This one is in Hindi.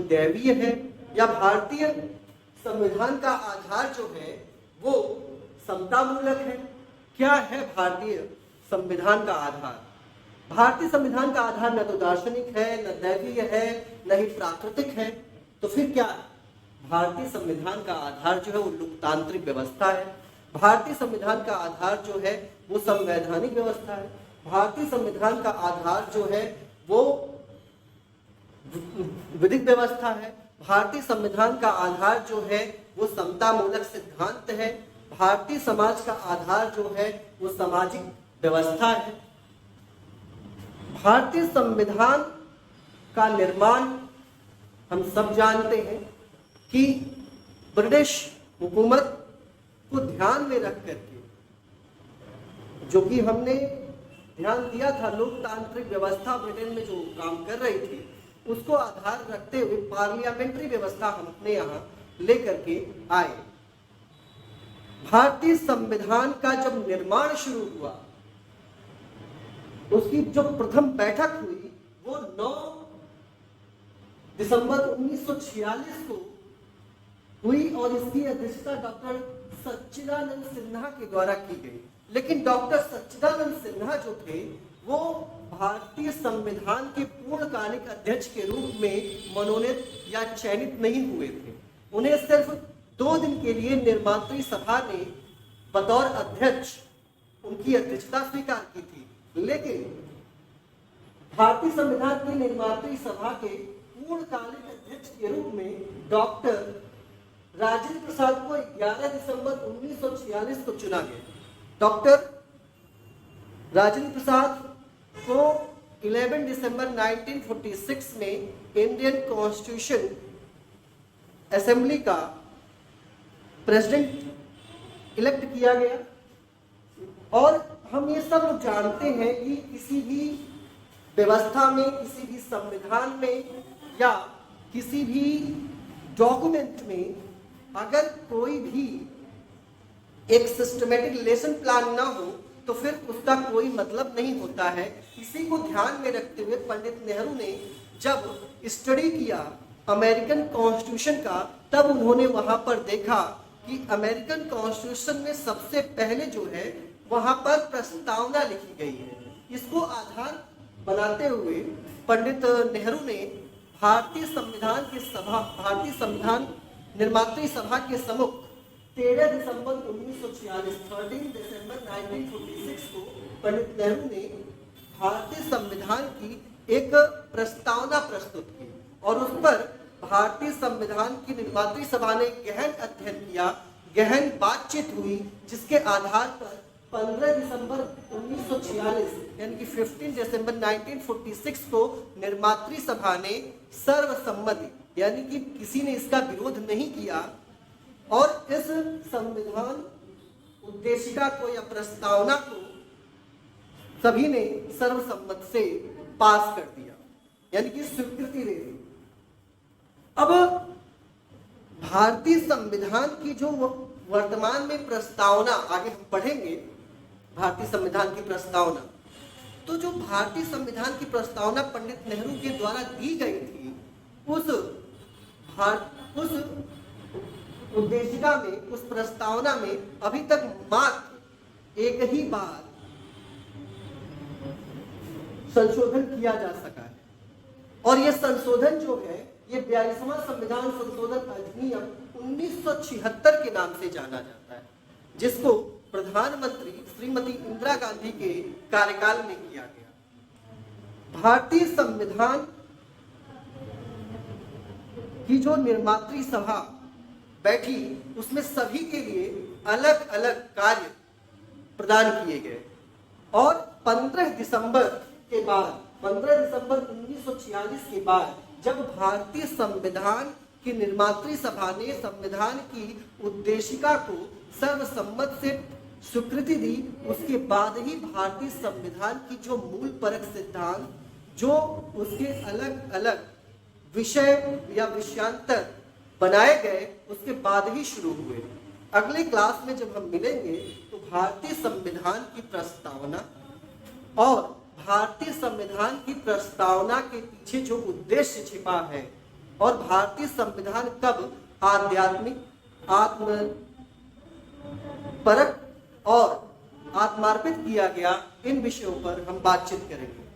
दैवीय है या भारतीय संविधान का आधार जो है वो समतामूलक है? क्या है भारतीय संविधान का आधार? भारतीय संविधान का आधार न तो दार्शनिक है, न दैवीय है, न ही प्राकृतिक है। तो फिर क्या है? भारतीय संविधान का आधार जो है वो लोकतांत्रिक व्यवस्था है। भारतीय संविधान का आधार जो है वो संवैधानिक व्यवस्था है। भारतीय संविधान का आधार जो है वो विधिक व्यवस्था है। भारतीय संविधान का आधार जो है वो समतामूलक सिद्धांत है। भारतीय समाज का आधार जो है वो सामाजिक व्यवस्था है। भारतीय संविधान का निर्माण हम सब जानते हैं कि ब्रिटिश हुकूमत को ध्यान में रख करके, जो कि हमने ध्यान दिया था, लोकतांत्रिक व्यवस्था ब्रिटेन में जो काम कर रही थी उसको आधार रखते हुए पार्लियामेंट्री व्यवस्था हम अपने यहाँ लेकर के आए। भारतीय संविधान का जब निर्माण शुरू हुआ, उसकी जो प्रथम बैठक हुई वो 9 दिसंबर 1946 को हुई और इसकी अध्यक्षता डॉक्टर सच्चिदानंद सिन्हा के द्वारा की गई। लेकिन डॉक्टर सच्चिदानंद सिन्हा जो थे वो भारतीय संविधान के पूर्णकालिक अध्यक्ष के रूप में मनोनीत या चयनित नहीं हुए थे। उन्हें सिर्फ 2 दिन के लिए निर्मात्री सभा ने बतौर अध्यक्ष उनकी अध्यक्षता स्वीकार की थी। लेकिन भारतीय संविधान की निर्मात्री सभा के पूर्णकालिक अध्यक्ष के रूप में डॉक्टर राजेंद्र प्रसाद को 11 दिसंबर 1946 को चुना गया। डॉक्टर राजेंद्र प्रसाद को 11 दिसंबर 1946 में इंडियन कॉन्स्टिट्यूशन असेंबली का प्रेसिडेंट इलेक्ट किया गया। और हम ये सब लोग जानते हैं कि किसी भी व्यवस्था में, किसी भी संविधान में या किसी भी डॉक्यूमेंट में अगर कोई भी एक सिस्टमेटिक लेसन प्लान ना हो तो फिर उसका कोई मतलब नहीं होता है। इसी को ध्यान में रखते हुए पंडित नेहरू ने जब स्टडी किया अमेरिकन कॉन्स्टिट्यूशन का, तब उन्होंने वहां पर देखा कि अमेरिकन कॉन्स्टिट्यूशन में सबसे पहले जो है वहां पर प्रस्तावना लिखी गई है। इसको आधार बनाते हुए पंडित नेहरू ने भारतीय संविधान निर्मात्री सभा के सम्मुख 13 दिसंबर 1946 को पंडित नेहरू ने भारतीय संविधान की एक प्रस्तावना प्रस्तुत की और उस पर भारतीय संविधान की निर्मात्री सभा ने गहन अध्ययन किया, गहन बातचीत हुई, जिसके आधार पर 15 दिसंबर 1946 यानी कि 15 दिसंबर 1946 को निर्मात्री सभा ने सर्वसम्मति यानी कि किसी ने इसका विरोध नहीं किया और इस संविधान उद्देशिका को या प्रस्तावना को सभी ने सर्वसम्मत से पास कर दिया, यानी कि स्वीकृति दे दी। अब भारतीय संविधान की जो वर्तमान में प्रस्तावना, आगे हम पढ़ेंगे भारतीय संविधान की प्रस्तावना, तो जो भारतीय संविधान की प्रस्तावना पंडित नेहरू के द्वारा दी गई थी उस उद्देशिका में, उस प्रस्तावना में अभी तक मात्र एक ही बार संशोधन किया जा सका है और यह संशोधन जो है ये 42वां संविधान संशोधन अधिनियम 1976 के नाम से जाना जाता है, जिसको प्रधानमंत्री श्रीमती इंदिरा गांधी के कार्यकाल में किया गया। भारतीय संविधान की जो निर्मात्री सभा बैठी उसमें सभी के लिए अलग अलग कार्य प्रदान किए गए और 15 दिसंबर 1946 के बाद जब भारतीय संविधान की निर्मात्री सभा ने संविधान की उद्देशिका को सर्वसम्मत से स्वीकृति दी, उसके बाद ही भारतीय संविधान की जो मूल परक सिद्धांत, जो उसके अलग अलग विषय या विषयांतर बनाए गए, उसके बाद ही शुरू हुए। अगले क्लास में जब हम मिलेंगे तो भारतीय संविधान की प्रस्तावना और भारतीय संविधान की प्रस्तावना के पीछे जो उद्देश्य छिपा है और भारतीय संविधान कब आध्यात्मिक, आत्मपरक और आत्मार्पित किया गया, इन विषयों पर हम बातचीत करेंगे।